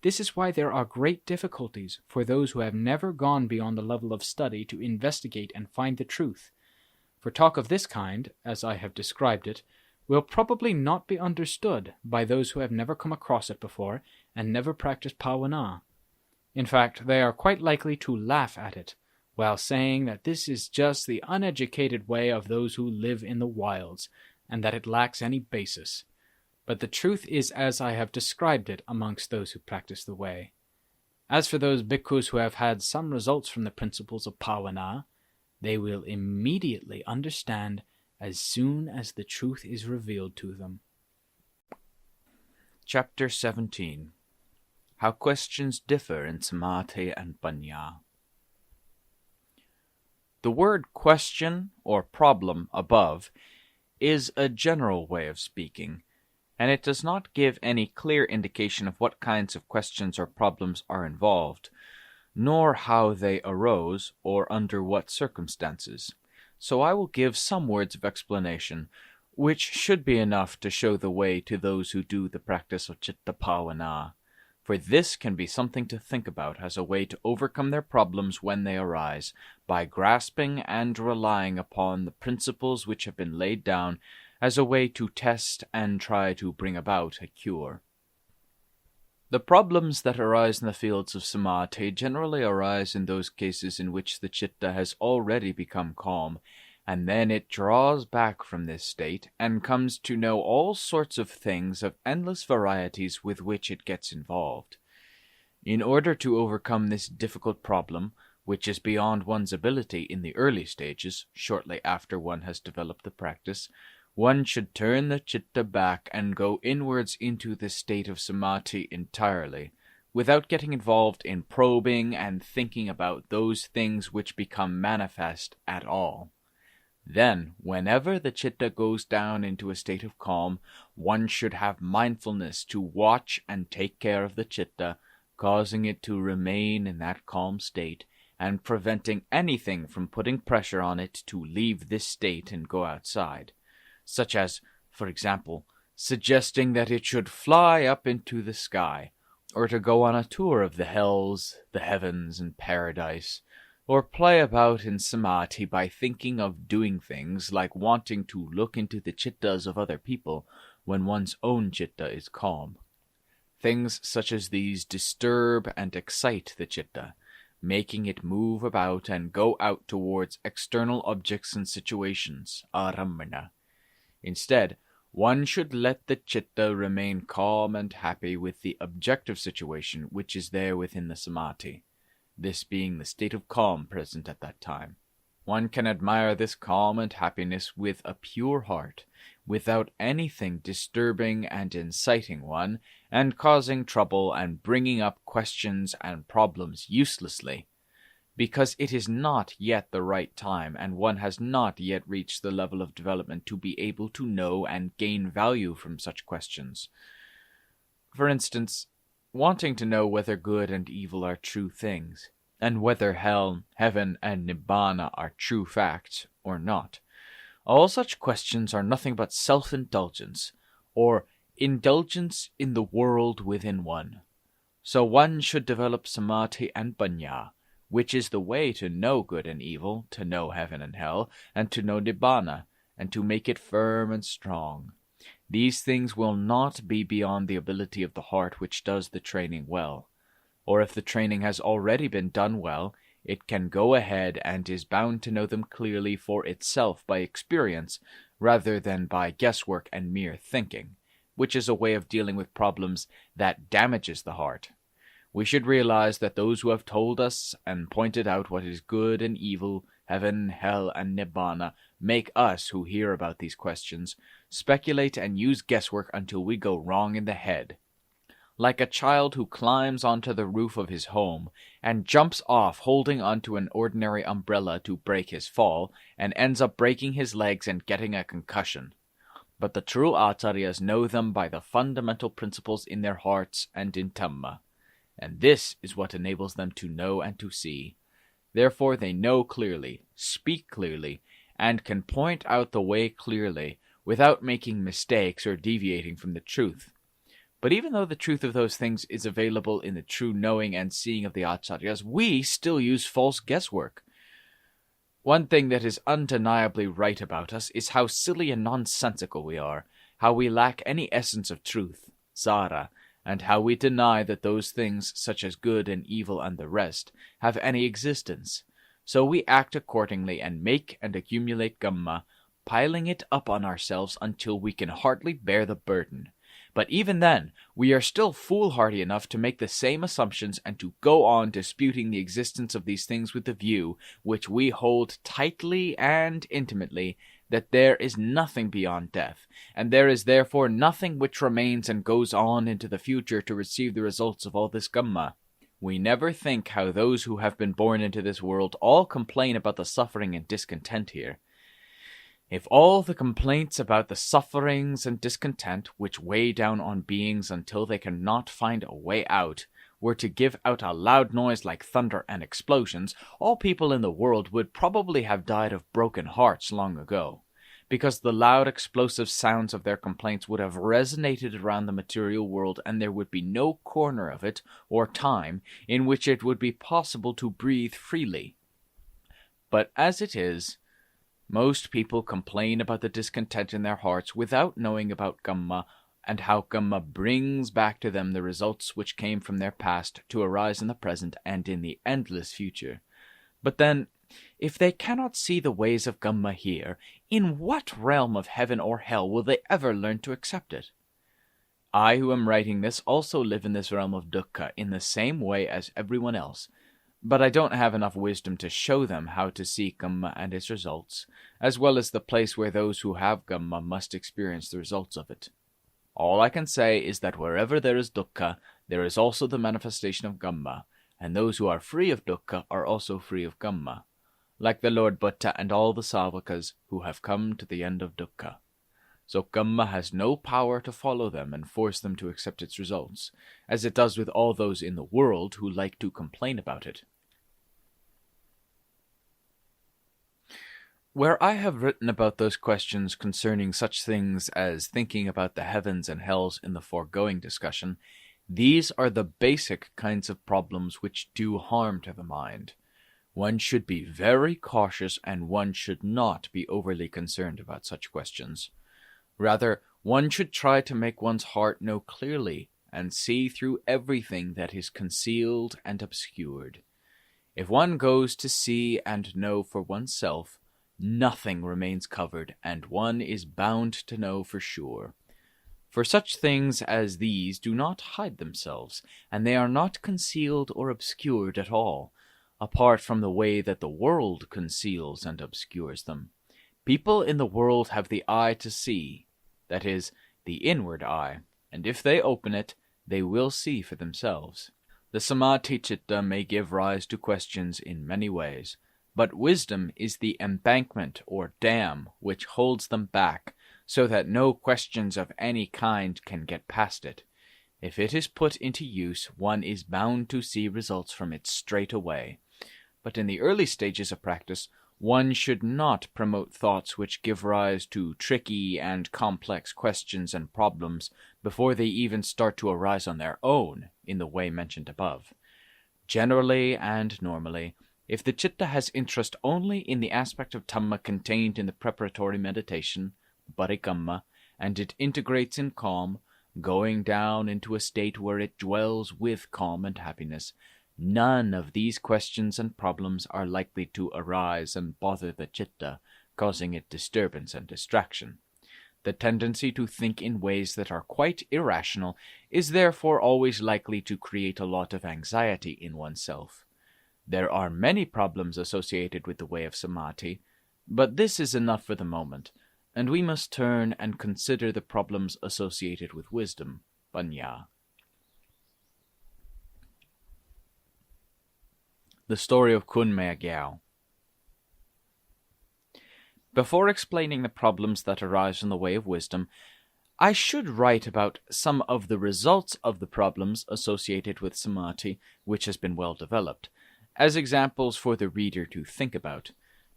This is why there are great difficulties for those who have never gone beyond the level of study to investigate and find the truth. For talk of this kind, as I have described it, will probably not be understood by those who have never come across it before and never practiced Paññā. In fact, they are quite likely to laugh at it, while saying that this is just the uneducated way of those who live in the wilds, and that it lacks any basis. But the truth is as I have described it amongst those who practice the way. As for those bhikkhus who have had some results from the principles of Paññā, they will immediately understand as soon as the truth is revealed to them. Chapter 17. How questions differ in Samādhi and Paññā. The word question or problem above is a general way of speaking, and it does not give any clear indication of what kinds of questions or problems are involved, nor how they arose or under what circumstances. So I will give some words of explanation, which should be enough to show the way to those who do the practice of Citta Bhavana, for this can be something to think about as a way to overcome their problems when they arise, by grasping and relying upon the principles which have been laid down as a way to test and try to bring about a cure. The problems that arise in the fields of Samādhi generally arise in those cases in which the citta has already become calm, and then it draws back from this state and comes to know all sorts of things of endless varieties with which it gets involved. In order to overcome this difficult problem, which is beyond one's ability in the early stages, shortly after one has developed the practice, one should turn the citta back and go inwards into the state of Samādhi entirely, without getting involved in probing and thinking about those things which become manifest at all. Then, whenever the citta goes down into a state of calm, one should have mindfulness to watch and take care of the citta, causing it to remain in that calm state, and preventing anything from putting pressure on it to leave this state and go outside, such as, for example, suggesting that it should fly up into the sky, or to go on a tour of the hells, the heavens, and paradise, or play about in Samādhi by thinking of doing things like wanting to look into the cittas of other people when one's own citta is calm. Things such as these disturb and excite the citta, making it move about and go out towards external objects and situations, ārammana. Instead, one should let the citta remain calm and happy with the objective situation which is there within the Samādhi, this being the state of calm present at that time. One can admire this calm and happiness with a pure heart, without anything disturbing and inciting one, and causing trouble and bringing up questions and problems uselessly, because it is not yet the right time, and one has not yet reached the level of development to be able to know and gain value from such questions. For instance, wanting to know whether good and evil are true things, and whether hell, heaven, and nibbana are true facts or not. All such questions are nothing but self-indulgence, or indulgence in the world within one. So one should develop Samādhi and Paññā, which is the way to know good and evil, to know heaven and hell, and to know nibbana, and to make it firm and strong. These things will not be beyond the ability of the heart which does the training well. Or if the training has already been done well, it can go ahead and is bound to know them clearly for itself by experience, rather than by guesswork and mere thinking, which is a way of dealing with problems that damages the heart. We should realize that those who have told us and pointed out what is good and evil, heaven, hell, and nibbana, make us, who hear about these questions, speculate and use guesswork until we go wrong in the head. Like a child who climbs onto the roof of his home and jumps off holding onto an ordinary umbrella to break his fall, and ends up breaking his legs and getting a concussion. But the true acharyas know them by the fundamental principles in their hearts and in Dhamma, and this is what enables them to know and to see. Therefore they know clearly, speak clearly, and can point out the way clearly, without making mistakes or deviating from the truth. But even though the truth of those things is available in the true knowing and seeing of the Acharyas, we still use false guesswork. One thing that is undeniably right about us is how silly and nonsensical we are, how we lack any essence of truth, Sara, and how we deny that those things, such as good and evil and the rest, have any existence. So we act accordingly and make and accumulate Dhamma, piling it up on ourselves until we can hardly bear the burden. But even then, we are still foolhardy enough to make the same assumptions and to go on disputing the existence of these things with the view, which we hold tightly and intimately, that there is nothing beyond death, and there is therefore nothing which remains and goes on into the future to receive the results of all this Dhamma. We never think how those who have been born into this world all complain about the suffering and discontent here. If all the complaints about the sufferings and discontent which weigh down on beings until they cannot find a way out were to give out a loud noise like thunder and explosions, all people in the world would probably have died of broken hearts long ago, because the loud explosive sounds of their complaints would have resonated around the material world, and there would be no corner of it or time in which it would be possible to breathe freely. But as it is, most people complain about the discontent in their hearts without knowing about Dhamma and how Dhamma brings back to them the results which came from their past to arise in the present and in the endless future. But then, if they cannot see the ways of Dhamma here, in what realm of heaven or hell will they ever learn to accept it? I who am writing this also live in this realm of dukkha in the same way as everyone else, but I don't have enough wisdom to show them how to see Dhamma and its results, as well as the place where those who have Dhamma must experience the results of it. All I can say is that wherever there is dukkha, there is also the manifestation of Dhamma, and those who are free of dukkha are also free of Dhamma, like the Lord Buddha and all the Savakas who have come to the end of dukkha. So Dhamma has no power to follow them and force them to accept its results, as it does with all those in the world who like to complain about it. Where I have written about those questions concerning such things as thinking about the heavens and hells in the foregoing discussion, these are the basic kinds of problems which do harm to the mind. One should be very cautious, and one should not be overly concerned about such questions. Rather, one should try to make one's heart know clearly and see through everything that is concealed and obscured. If one goes to see and know for oneself, nothing remains covered, and one is bound to know for sure. For such things as these do not hide themselves, and they are not concealed or obscured at all, apart from the way that the world conceals and obscures them. People in the world have the eye to see, that is, the inward eye, and if they open it, they will see for themselves. The Samadhi Chitta may give rise to questions in many ways, but wisdom is the embankment or dam which holds them back, so that no questions of any kind can get past it. If it is put into use, one is bound to see results from it straight away. But in the early stages of practice, one should not promote thoughts which give rise to tricky and complex questions and problems before they even start to arise on their own, in the way mentioned above. Generally and normally, if the chitta has interest only in the aspect of Dhamma contained in the preparatory meditation, Parikamma, and it integrates in calm, going down into a state where it dwells with calm and happiness, none of these questions and problems are likely to arise and bother the chitta, causing it disturbance and distraction. The tendency to think in ways that are quite irrational is therefore always likely to create a lot of anxiety in oneself. There are many problems associated with the way of Samadhi, but this is enough for the moment, and we must turn and consider the problems associated with wisdom, Paññā. The story of Kunmea Gyao. Before explaining the problems that arise in the way of wisdom, I should write about some of the results of the problems associated with Samadhi which has been well developed, as examples for the reader to think about,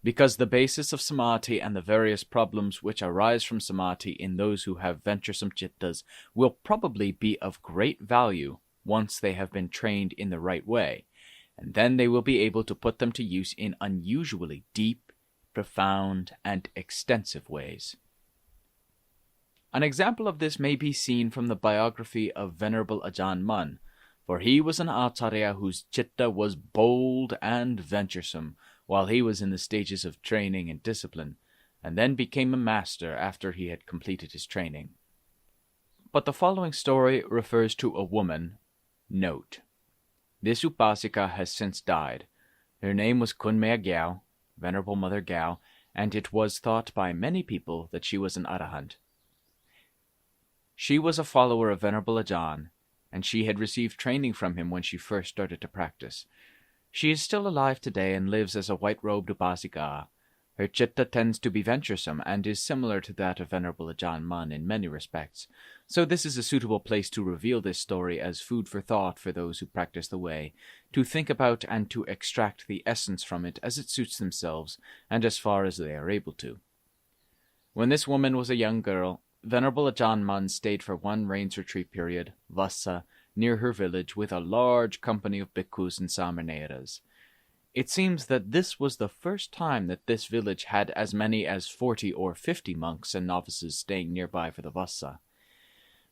because the basis of Samadhi and the various problems which arise from Samadhi in those who have venturesome chittas will probably be of great value once they have been trained in the right way, and then they will be able to put them to use in unusually deep, profound, and extensive ways. An example of this may be seen from the biography of Venerable Ajaan Mun, for he was an acharya whose chitta was bold and venturesome while he was in the stages of training and discipline, and then became a master after he had completed his training. But the following story refers to a woman. Note: this upasika has since died. Her name was Kunmaya Gyao, Venerable Mother Gyao, and it was thought by many people that she was an arahant. She was a follower of Venerable Ajaan, and she had received training from him when she first started to practice. She is still alive today and lives as a white-robed upasika. Her chitta tends to be venturesome and is similar to that of Venerable Ajaan Mun in many respects, so this is a suitable place to reveal this story as food for thought for those who practice the way, to think about and to extract the essence from it as it suits themselves and as far as they are able to. When this woman was a young girl, Venerable Ajaan Mun stayed for one rains retreat period, Vassa, near her village with a large company of bhikkhus and samaneras. It seems that this was the first time that this village had as many as 40 or 50 monks and novices staying nearby for the Vassa.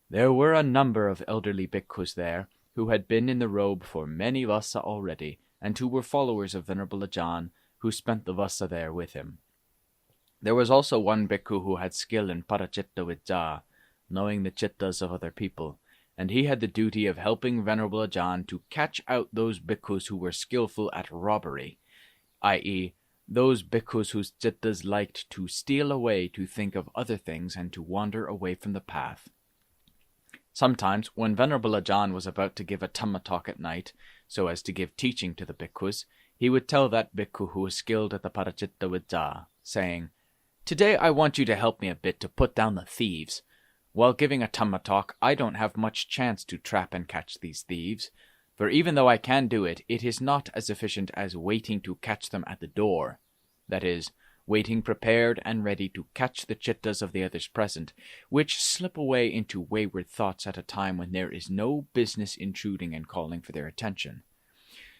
There were a number of elderly bhikkhus there, who had been in the robe for many Vassa already, and who were followers of Venerable Ajaan, who spent the Vassa there with him. There was also one bhikkhu who had skill in Parachitta Vidya, knowing the chittas of other people, and he had the duty of helping Venerable Ajaan to catch out those bhikkhus who were skillful at robbery, i.e., those bhikkhus whose chittas liked to steal away to think of other things and to wander away from the path. Sometimes, when Venerable Ajaan was about to give a Dhamma talk at night, so as to give teaching to the bhikkhus, he would tell that bhikkhu who was skilled at the Parachitta Vidya, saying, "Today I want you to help me a bit to put down the thieves. While giving a Dhamma talk, I don't have much chance to trap and catch these thieves, for even though I can do it, it is not as efficient as waiting to catch them at the door. That is, waiting prepared and ready to catch the chittas of the others present, which slip away into wayward thoughts at a time when there is no business intruding and calling for their attention.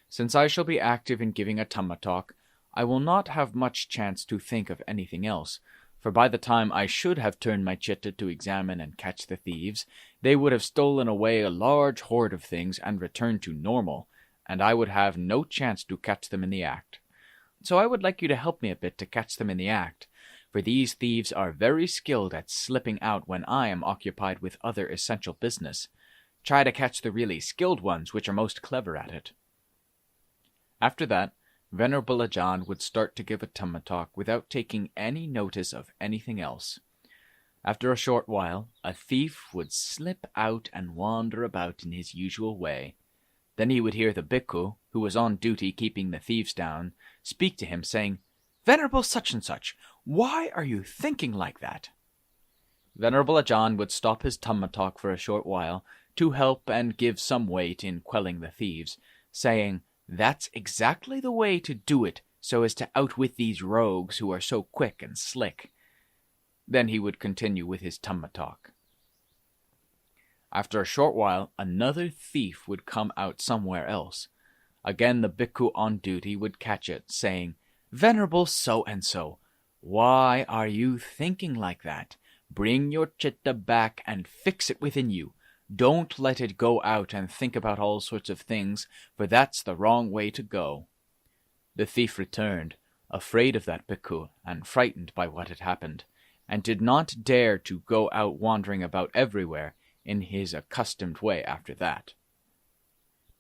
Since I shall be active in giving a Dhamma talk, I will not have much chance to think of anything else, for by the time I should have turned my chitta to examine and catch the thieves, they would have stolen away a large hoard of things and returned to normal, and I would have no chance to catch them in the act. So I would like you to help me a bit to catch them in the act, for these thieves are very skilled at slipping out when I am occupied with other essential business. Try to catch the really skilled ones which are most clever at it." After that, Venerable Ajaan would start to give a Dhamma talk without taking any notice of anything else. After a short while, a thief would slip out and wander about in his usual way. Then he would hear the bhikkhu, who was on duty keeping the thieves down, speak to him, saying, "Venerable such-and-such, why are you thinking like that?" Venerable Ajaan would stop his Dhamma talk for a short while to help and give some weight in quelling the thieves, saying, "That's exactly the way to do it, so as to outwit these rogues who are so quick and slick." Then he would continue with his Dhamma talk. After a short while, another thief would come out somewhere else. Again the bhikkhu on duty would catch it, saying, "Venerable so-and-so, why are you thinking like that? Bring your chitta back and fix it within you. Don't let it go out and think about all sorts of things, for that's the wrong way to go." The thief returned, afraid of that bhikkhu and frightened by what had happened, and did not dare to go out wandering about everywhere in his accustomed way after that.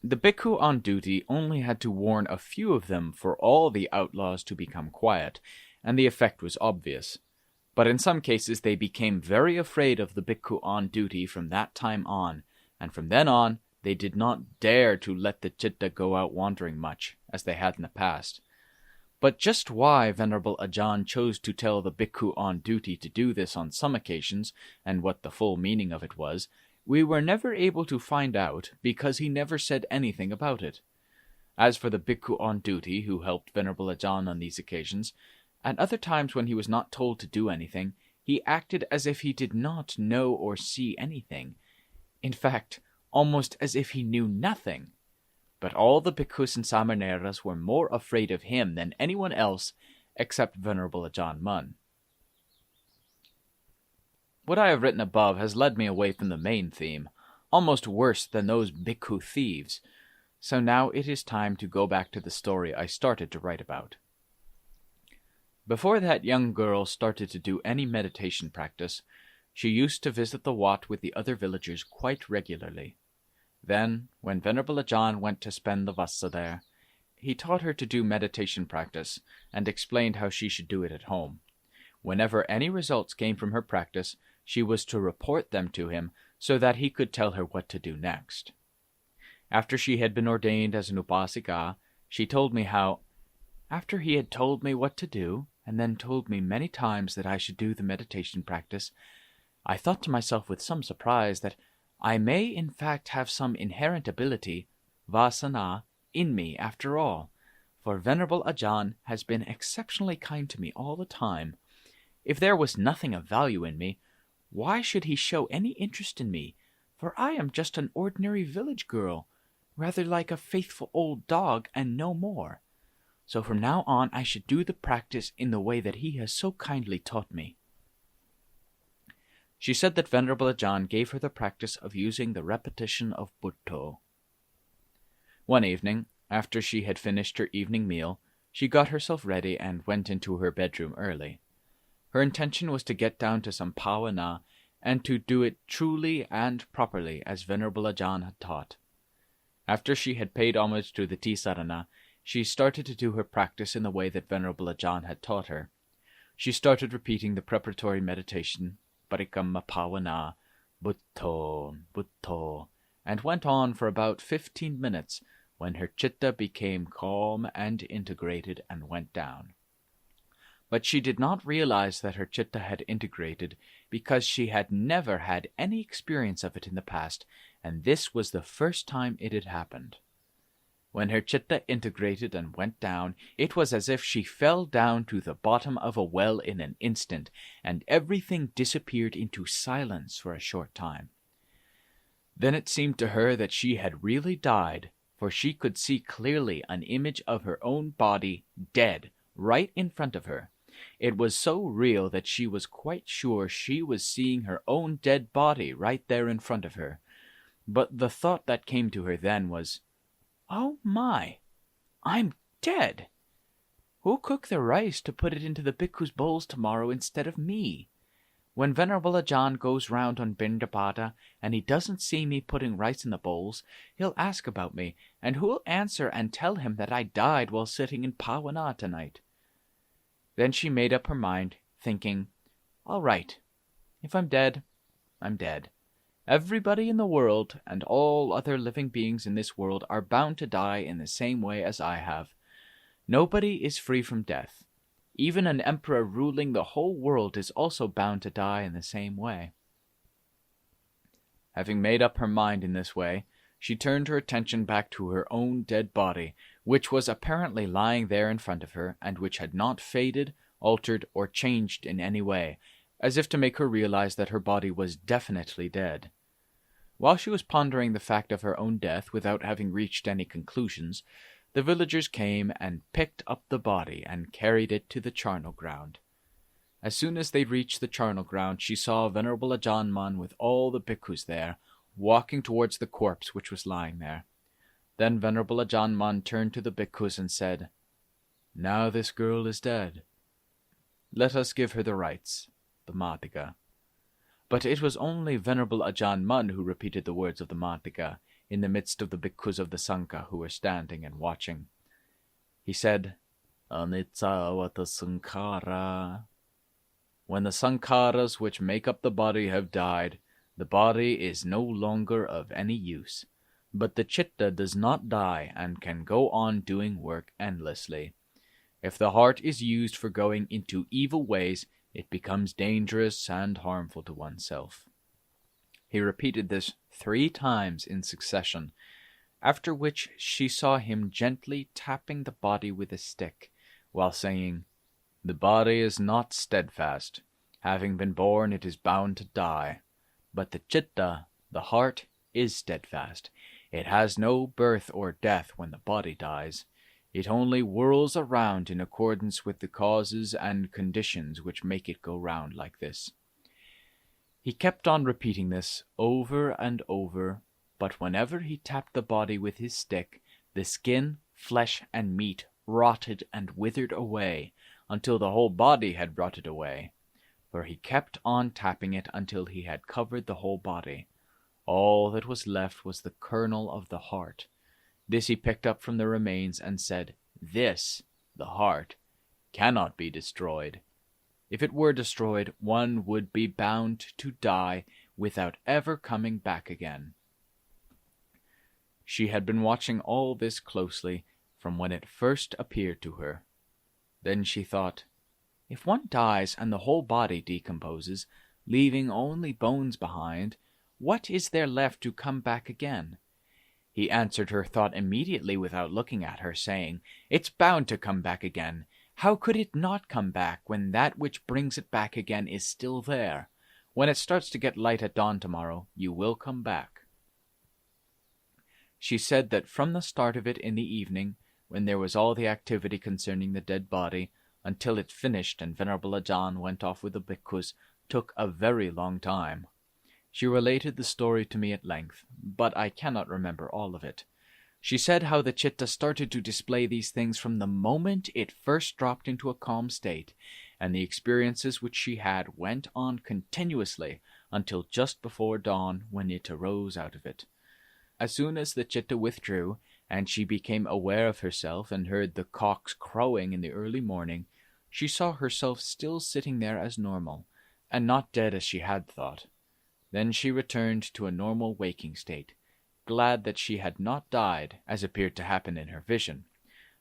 The bhikkhu on duty only had to warn a few of them for all the outlaws to become quiet, and the effect was obvious. But in some cases they became very afraid of the bhikkhu on duty from that time on, and from then on they did not dare to let the chitta go out wandering much, as they had in the past. But just why Venerable Ajaan chose to tell the bhikkhu on duty to do this on some occasions, and what the full meaning of it was, we were never able to find out, because he never said anything about it. As for the bhikkhu on duty who helped Venerable Ajaan on these occasions, At other times when he was not told to do anything, he acted as if he did not know or see anything. In fact, almost as if he knew nothing. But all the bhikkhus and samaneras were more afraid of him than anyone else except Venerable Ajaan Mun. What I have written above has led me away from the main theme, almost worse than those bhikkhu thieves. So now it is time to go back to the story I started to write about. Before that young girl started to do any meditation practice, she used to visit the Wat with the other villagers quite regularly. Then, when Venerable Ajaan went to spend the Vassa there, he taught her to do meditation practice and explained how she should do it at home. Whenever any results came from her practice, she was to report them to him so that he could tell her what to do next. After she had been ordained as an upasika, she told me how, after he had told me what to do, and then told me many times that I should do the meditation practice, I thought to myself with some surprise that I may in fact have some inherent ability, vasana, in me after all, for Venerable Ajaan has been exceptionally kind to me all the time. If there was nothing of value in me, why should he show any interest in me? For I am just an ordinary village girl, rather like a faithful old dog and no more. So from now on I should do the practice in the way that he has so kindly taught me. She said that Venerable Ajaan gave her the practice of using the repetition of Buddho. One evening, after she had finished her evening meal, she got herself ready and went into her bedroom early. Her intention was to get down to some pāvana and to do it truly and properly as Venerable Ajaan had taught. After she had paid homage to the Tisarana, she started to do her practice in the way that Venerable Ajaan had taught her. She started repeating the preparatory meditation, Parikamma Pāvana, Buddho, Buddho, and went on for about 15 minutes when her chitta became calm and integrated and went down. But she did not realize that her chitta had integrated because she had never had any experience of it in the past, and this was the first time it had happened. When her chitta integrated and went down, it was as if she fell down to the bottom of a well in an instant, and everything disappeared into silence for a short time. Then it seemed to her that she had really died, for she could see clearly an image of her own body dead right in front of her. It was so real that she was quite sure she was seeing her own dead body right there in front of her. But the thought that came to her then was, "Oh my, I'm dead! Who'll cook the rice to put it into the bhikkhu's bowls tomorrow instead of me? When Venerable Ajaan goes round on Paṭipadā and he doesn't see me putting rice in the bowls, he'll ask about me, and who'll answer and tell him that I died while sitting in pāvana tonight?" Then she made up her mind, thinking, "All right, if I'm dead, I'm dead. Everybody in the world and all other living beings in this world are bound to die in the same way as I have. Nobody is free from death. Even an emperor ruling the whole world is also bound to die in the same way." Having made up her mind in this way, she turned her attention back to her own dead body, which was apparently lying there in front of her, and which had not faded, altered, or changed in any way, as if to make her realize that her body was definitely dead. While she was pondering the fact of her own death without having reached any conclusions, the villagers came and picked up the body and carried it to the charnel ground. As soon as they reached the charnel ground, she saw Venerable Ajaan Mun with all the bhikkhus there, walking towards the corpse which was lying there. Then Venerable Ajaan Mun turned to the bhikkhus and said, "Now this girl is dead. Let us give her the rites, the Mātika." But it was only Venerable Ajaan Mun who repeated the words of the Mātika in the midst of the bhikkhus of the Sangha who were standing and watching. He said, "Anicca sankhara. When the sankharas which make up the body have died, the body is no longer of any use. But the chitta does not die and can go on doing work endlessly. If the heart is used for going into evil ways, it becomes dangerous and harmful to oneself." He repeated this 3 times in succession, after which she saw him gently tapping the body with a stick, while saying, The body is not steadfast. Having been born, it is bound to die. But the citta, the heart, is steadfast. It has no birth or death when the body dies. It only whirls around in accordance with the causes and conditions which make it go round like this. He kept on repeating this over and over, but whenever he tapped the body with his stick, the skin, flesh, and meat rotted and withered away, until the whole body had rotted away. For he kept on tapping it until he had covered the whole body. All that was left was the kernel of the heart. This he picked up from the remains and said, "This, the heart, cannot be destroyed. If it were destroyed, one would be bound to die without ever coming back again." She had been watching all this closely from when it first appeared to her. Then she thought, if one dies and the whole body decomposes, leaving only bones behind, what is there left to come back again? He answered her thought immediately without looking at her, saying, "It's bound to come back again. How could it not come back when that which brings it back again is still there? When it starts to get light at dawn tomorrow, you will come back." She said that from the start of it in the evening, when there was all the activity concerning the dead body, until it finished and Venerable Ajaan went off with the bhikkhus, took a very long time. She related the story to me at length, but I cannot remember all of it. She said how the citta started to display these things from the moment it first dropped into a calm state, and the experiences which she had went on continuously until just before dawn, when it arose out of it. As soon as the citta withdrew, and she became aware of herself and heard the cocks crowing in the early morning, she saw herself still sitting there as normal, and not dead as she had thought. Then she returned to a normal waking state, glad that she had not died, as appeared to happen in her vision.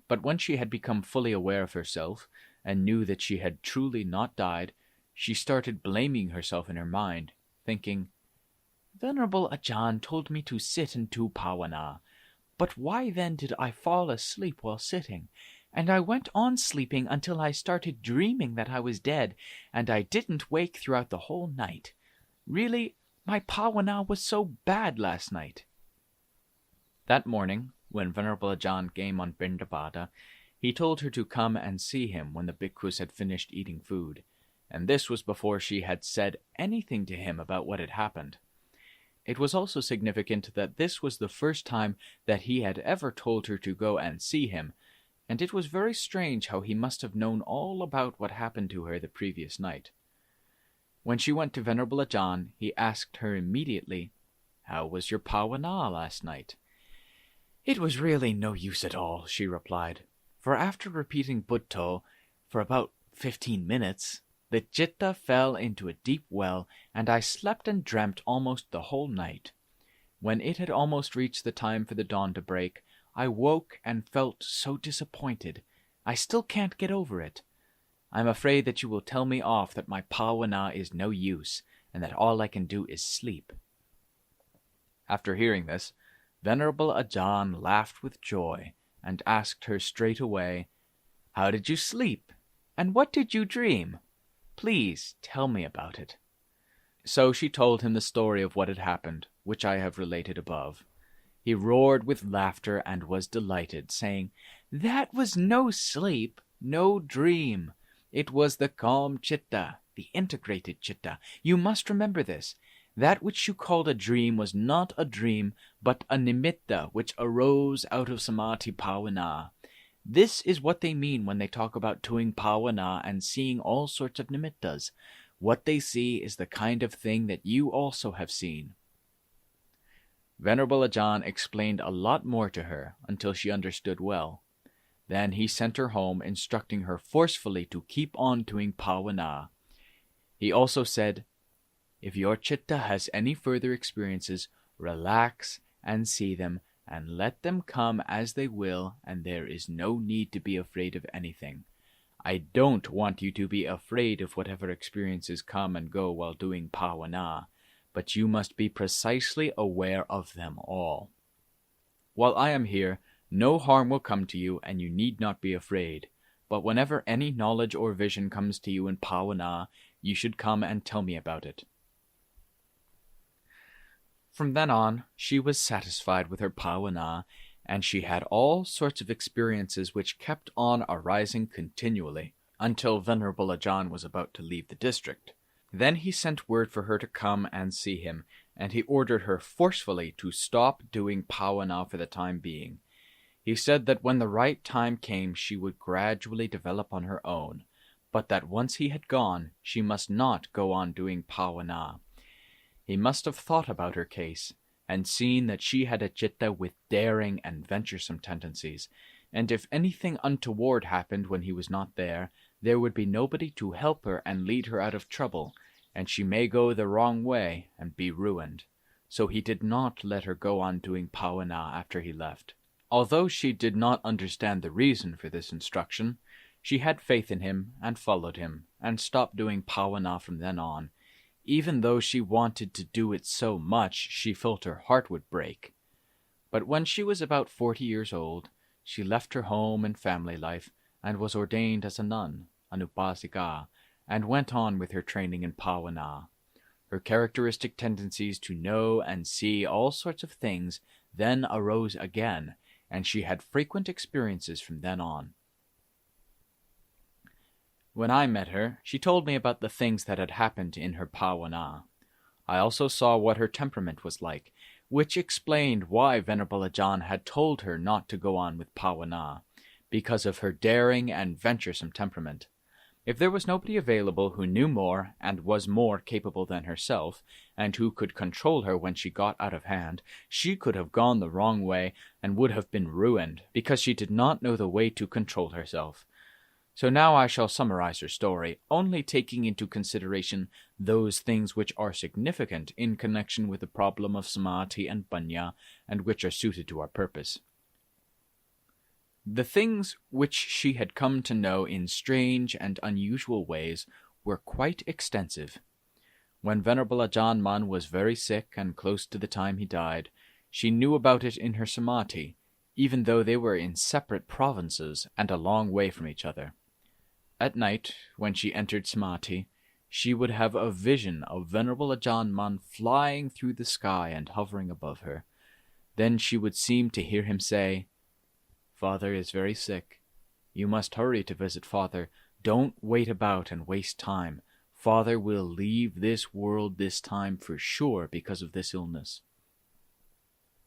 But when she had become fully aware of herself, and knew that she had truly not died, she started blaming herself in her mind, thinking, "Venerable Ajaan told me to sit and do Paññā, but why then did I fall asleep while sitting? And I went on sleeping until I started dreaming that I was dead, and I didn't wake throughout the whole night. Really, my Paññā was so bad last night." That morning, when Venerable Ajaan came on Paṭipadā, he told her to come and see him when the bhikkhus had finished eating food, and this was before she had said anything to him about what had happened. It was also significant that this was the first time that he had ever told her to go and see him, and it was very strange how he must have known all about what happened to her the previous night. When she went to Venerable Ajaan, he asked her immediately, "How was your Paññā last night?" "It was really no use at all," she replied, "for after repeating Buddho for about 15 minutes, the citta fell into a deep well, and I slept and dreamt almost the whole night. When it had almost reached the time for the dawn to break, I woke and felt so disappointed. I still can't get over it. I'm afraid that you will tell me off that my Paññā is no use, and that all I can do is sleep." After hearing this, Venerable Ajaan laughed with joy, and asked her straight away, "How did you sleep? And what did you dream? Please tell me about it." So she told him the story of what had happened, which I have related above. He roared with laughter and was delighted, saying, "That was no sleep, no dream. It was the calm citta, the integrated citta. You must remember this. That which you called a dream was not a dream, but a nimitta which arose out of Samadhi Paññā. This is what they mean when they talk about doing Paññā and seeing all sorts of nimittas. What they see is the kind of thing that you also have seen." Venerable Ajaan explained a lot more to her until she understood well. Then he sent her home, instructing her forcefully to keep on doing Paññā. He also said, "If your citta has any further experiences, relax and see them, and let them come as they will, and there is no need to be afraid of anything. I don't want you to be afraid of whatever experiences come and go while doing Paññā, but you must be precisely aware of them all. While I am here, no harm will come to you, and you need not be afraid. but whenever any knowledge or vision comes to you in Paññā, you should come and tell me about it." From then on, she was satisfied with her Paññā, and she had all sorts of experiences which kept on arising continually, until Venerable Ajaan was about to leave the district. Then he sent word for her to come and see him, and he ordered her forcefully to stop doing Paññā for the time being. He said that when the right time came she would gradually develop on her own, but that once he had gone, she must not go on doing Paññā. He must have thought about her case, and seen that she had a citta with daring and venturesome tendencies, and if anything untoward happened when he was not there, there would be nobody to help her and lead her out of trouble, and she may go the wrong way and be ruined. So he did not let her go on doing Paññā after he left. Although she did not understand the reason for this instruction, she had faith in him and followed him, and stopped doing Paññā from then on. Even though she wanted to do it so much, she felt her heart would break. But when she was about 40 years old, she left her home and family life, and was ordained as a nun, an upasika, and went on with her training in Paññā. Her characteristic tendencies to know and see all sorts of things then arose again, and she had frequent experiences from then on. When I met her, she told me about the things that had happened in her Paññā. I also saw what her temperament was like, which explained why Venerable Ajaan had told her not to go on with Paññā, because of her daring and venturesome temperament. If there was nobody available who knew more and was more capable than herself, and who could control her when she got out of hand, she could have gone the wrong way and would have been ruined, because she did not know the way to control herself. So now I shall summarize her story, only taking into consideration those things which are significant in connection with the problem of Samādhi and Paññā, and which are suited to our purpose. The things which she had come to know in strange and unusual ways were quite extensive. When Venerable Ajaan Mun was very sick and close to the time he died, she knew about it in her Samādhi, even though they were in separate provinces and a long way from each other. At night, when she entered Samādhi, she would have a vision of Venerable Ajaan Mun flying through the sky and hovering above her. Then she would seem to hear him say, "Father is very sick. You must hurry to visit Father. Don't wait about and waste time. Father will leave this world this time for sure because of this illness."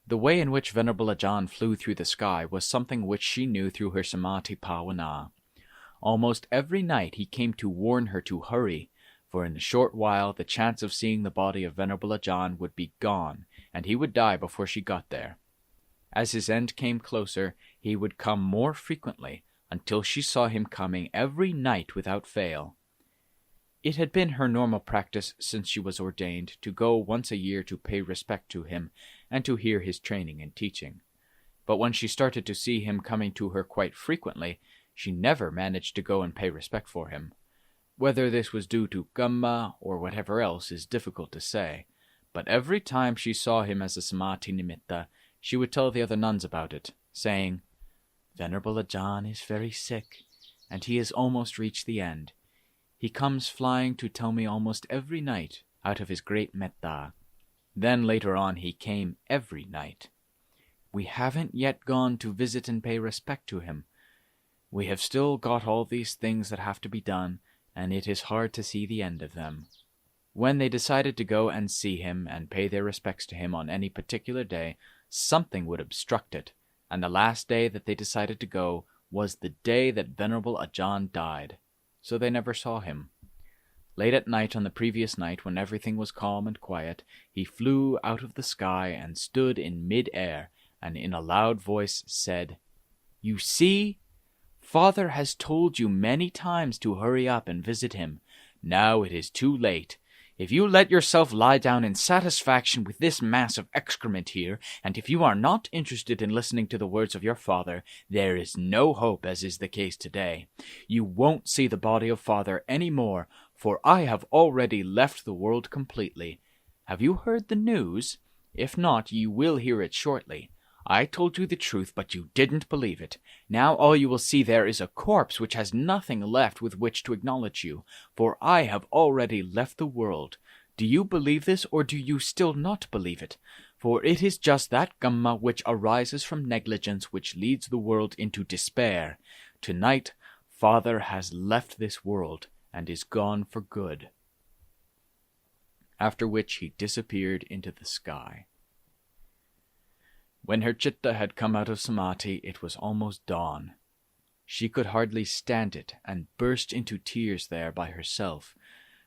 The way in which Venerable Ajaan flew through the sky was something which she knew through her Samādhi Paññā. Almost every night he came to warn her to hurry, for in a short while the chance of seeing the body of Venerable Ajaan would be gone, and he would die before she got there. As his end came closer, he would come more frequently, until she saw him coming every night without fail. It had been her normal practice since she was ordained to go once a year to pay respect to him and to hear his training and teaching. But when she started to see him coming to her quite frequently, she never managed to go and pay respect for him. Whether this was due to Dhamma or whatever else is difficult to say, but every time she saw him as a Samādhi nimitta, she would tell the other nuns about it, saying, "Venerable Ajaan is very sick, and he has almost reached the end. He comes flying to tell me almost every night out of his great metta." Then later on he came every night. "We haven't yet gone to visit and pay respect to him. We have still got all these things that have to be done, and it is hard to see the end of them." When they decided to go and see him and pay their respects to him on any particular day, something would obstruct it, and the last day that they decided to go was the day that Venerable Ajaan died, so they never saw him. Late at night on the previous night, when everything was calm and quiet, he flew out of the sky and stood in mid-air, and in a loud voice said, "You see? Father has told you many times to hurry up and visit him. Now it is too late. If you let yourself lie down in satisfaction with this mass of excrement here, and if you are not interested in listening to the words of your father, there is no hope, as is the case today. You won't see the body of Father any more, for I have already left the world completely. Have you heard the news? If not, you will hear it shortly. I told you the truth, but you didn't believe it. Now all you will see there is a corpse which has nothing left with which to acknowledge you, for I have already left the world. Do you believe this, or do you still not believe it? For it is just that Dhamma which arises from negligence which leads the world into despair. Tonight, Father has left this world and is gone for good. After which he disappeared into the sky. When her chitta had come out of Samādhi, it was almost dawn. She could hardly stand it, and burst into tears there by herself,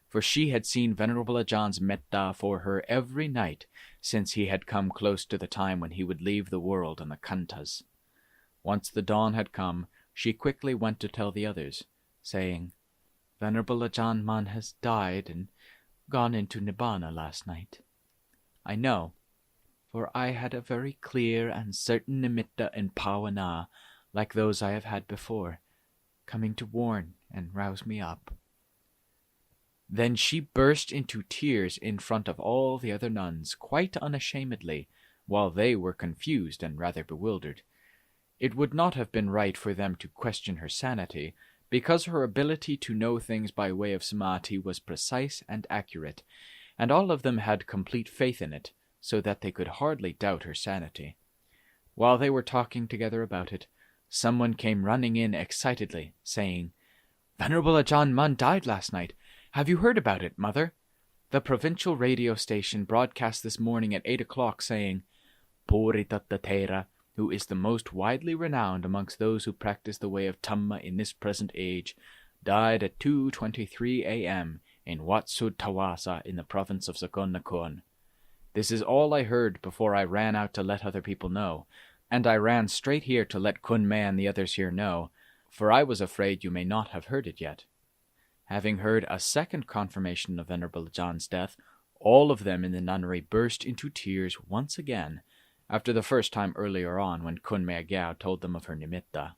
for she had seen Venerable Ajaan's metta for her every night since he had come close to the time when he would leave the world and the kantas. Once the dawn had come, she quickly went to tell the others, saying, "Venerable Ajaan Man has died and gone into Nibbana last night. I know, for I had a very clear and certain nimitta in Paññā, like those I have had before, coming to warn and rouse me up." Then she burst into tears in front of all the other nuns, quite unashamedly, while they were confused and rather bewildered. It would not have been right for them to question her sanity, because her ability to know things by way of Samādhi was precise and accurate, and all of them had complete faith in it, so that they could hardly doubt her sanity. While they were talking together about it, someone came running in excitedly, saying, "Venerable Ajaan Man died last night. Have you heard about it, Mother? The provincial radio station broadcast this morning at 8 o'clock saying, 'Paṭipadā, who is the most widely renowned amongst those who practice the way of Dhamma in this present age, died at 2:23 a.m. in Wat Sud Tawasa in the province of Sakonnakhon.' This is all I heard before I ran out to let other people know, and I ran straight here to let Kunme and the others here know, for I was afraid you may not have heard it yet." Having heard a second confirmation of Venerable Ajaan's death, all of them in the nunnery burst into tears once again, after the first time earlier on when Kunme Gyao told them of her nimitta.